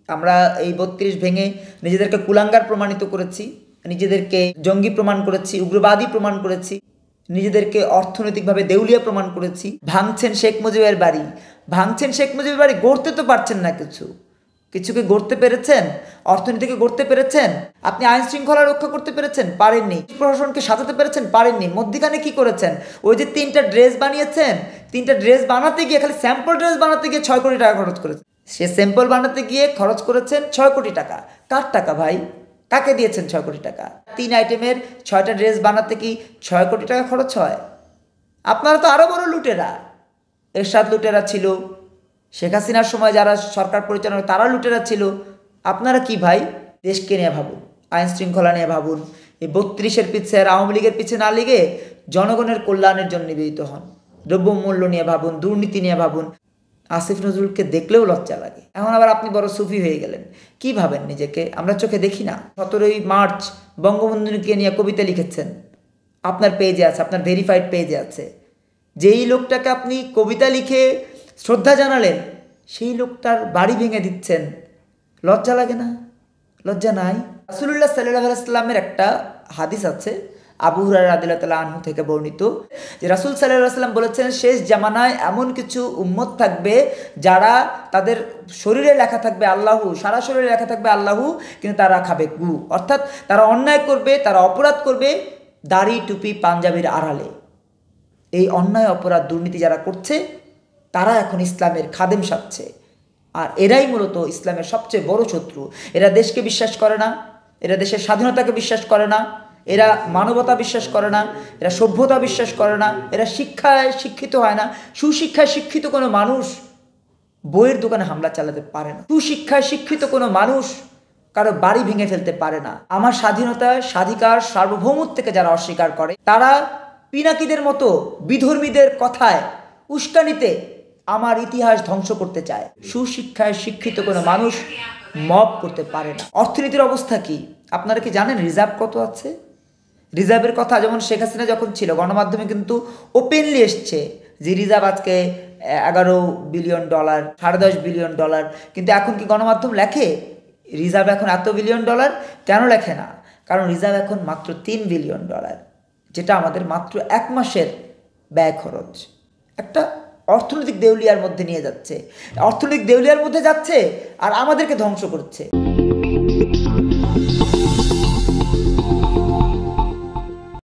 আমরা এই ৩২ ভেঙে নিজেদেরকে কুলাঙ্গার প্রমাণিত করেছি, নিজেদেরকে জঙ্গি প্রমাণ করেছি, উগ্রবাদী প্রমাণ করেছি, নিজেদেরকে অর্থনৈতিকভাবে দেউলিয়া প্রমাণ করেছি। ভাঙছেন শেখ মুজিবের বাড়ি, ভাঙছেন শেখ মুজিবের বাড়ি, গড়তে তো পারছেন না কিছুকে গড়তে পেরেছেন? অর্থনীতিকে গড়তে পেরেছেন? আপনি আইন শৃঙ্খলা রক্ষা করতে পেরেছেন? পারেননি। প্রশাসনকে সাজাতে পেরেছেন? পারেননি। মধ্যিখানে কি করেছেন? ওই যে 3টা ড্রেস বানিয়েছেন, 3টা ড্রেস বানাতে গিয়ে, খালি স্যাম্পল ড্রেস বানাতে গিয়ে 6 কোটি টাকা খরচ করেছেন। সে স্যাম্পল বানাতে গিয়ে খরচ করেছেন 6 কোটি টাকা। কার টাকা ভাই? কাকে দিয়েছেন 6 কোটি টাকা? 3 আইটেমের 6টা ড্রেস বানাতে কি 6 কোটি টাকা খরচ হয়? আপনারা তো আরও বড় লুটেরা। এরশাদ লুটেরা ছিল, শেখ হাসিনার সময় যারা সরকার পরিচালনা তারা লুটেরা ছিল। আপনারা কি ভাই? দেশকে নিয়ে ভাবুন, আইন শৃঙ্খলা নিয়ে ভাবুন। এই ৩২-এর পিছে আর আওয়ামী লীগের পিছে না লেগে জনগণের কল্যাণের জন্য নিবেদিত হন। দ্রব্যমূল্য নিয়ে ভাবুন, দুর্নীতি নিয়ে ভাবুন। আসিফ নজরুলকে দেখলেও লজ্জা লাগে। এখন আবার আপনি বড় সুফি হয়ে গেলেন। কি ভাবেন নিজেকে? আমরা চোখে দেখি না? 17ই মার্চ বঙ্গবন্ধুকে নিয়ে কবিতা লিখেছেন, আপনার পেজে আছে, আপনার ভেরিফাইড পেজে আছে। যেই লোকটাকে আপনি কবিতা লিখে শ্রদ্ধা জানালেন, সেই লোকটার বাড়ি ভেঙে দিচ্ছেন। লজ্জা লাগে না? লজ্জা নাই? রাসূলুল্লাহ সাল্লাল্লাহু আলাইহি ওয়াসাল্লামের একটা হাদিস আছে, আবু হুরায়রা রাদিয়াল্লাহু তাআলা আনহু থেকে বর্ণিত, যে রাসূল সাল্লাল্লাহু আলাইহি ওয়াসাল্লাম বলেছেন, শেষ জামানায় এমন কিছু উম্মত থাকবে যারা তাদের শরীরে লেখা থাকবে আল্লাহু, সারা শরীরে লেখা থাকবে আল্লাহু, কিন্তু তারা খাবে গু। অর্থাৎ তারা অন্যায় করবে, তারা অপরাধ করবে দাড়ি টুপি পাঞ্জাবির আড়ালে। এই অন্যায় অপরাধ দুর্নীতি যারা করছে তারা এখন ইসলামের খাদেম সাজছে। আর এরাই মূলত ইসলামের সবচেয়ে বড় শত্রু। এরা দেশকে বিশ্বাস করে না, এরা দেশের স্বাধীনতাকে বিশ্বাস করে না, এরা মানবতা বিশ্বাস করে না, এরা সভ্যতা বিশ্বাস করে না, এরা শিক্ষায় শিক্ষিত হয় না। সুশিক্ষায় শিক্ষিত কোনো মানুষ বইয়ের দোকানে হামলা চালাতে পারে না। সুশিক্ষায় শিক্ষিত কোনো মানুষ কারো বাড়ি ভেঙে ফেলতে পারে না। আমার স্বাধীনতা, স্বাধিকার, সার্বভৌমত্বকে যারা অস্বীকার করে, তারা পিনাকিদের মতো বিধর্মীদের কথায় উস্কানিতে আমার ইতিহাস ধ্বংস করতে চায়। সুশিক্ষায় শিক্ষিত কোনো মানুষ মব করতে পারে না। অর্থনীতির অবস্থা কি আপনারা কি জানেন? রিজার্ভ কত আছে? রিজার্ভের কথা যেমন শেখ হাসিনা যখন ছিল, গণমাধ্যমে কিন্তু ওপেনলি এসছে যে রিজার্ভ আজকে $11 বিলিয়ন, $10.5 বিলিয়ন। কিন্তু এখন কি গণমাধ্যম লেখে রিজার্ভ এখন এত বিলিয়ন ডলার? কেন লেখে না? কারণ রিজার্ভ এখন মাত্র $3 বিলিয়ন, যেটা আমাদের মাত্র 1 মাসের ব্যয় খরচ। একটা অর্থনৈতিক দেউলিয়ার মধ্যে নিয়ে যাচ্ছে, অর্থনৈতিক দেউলিয়ার মধ্যে যাচ্ছে আর আমাদেরকে ধ্বংস করছে।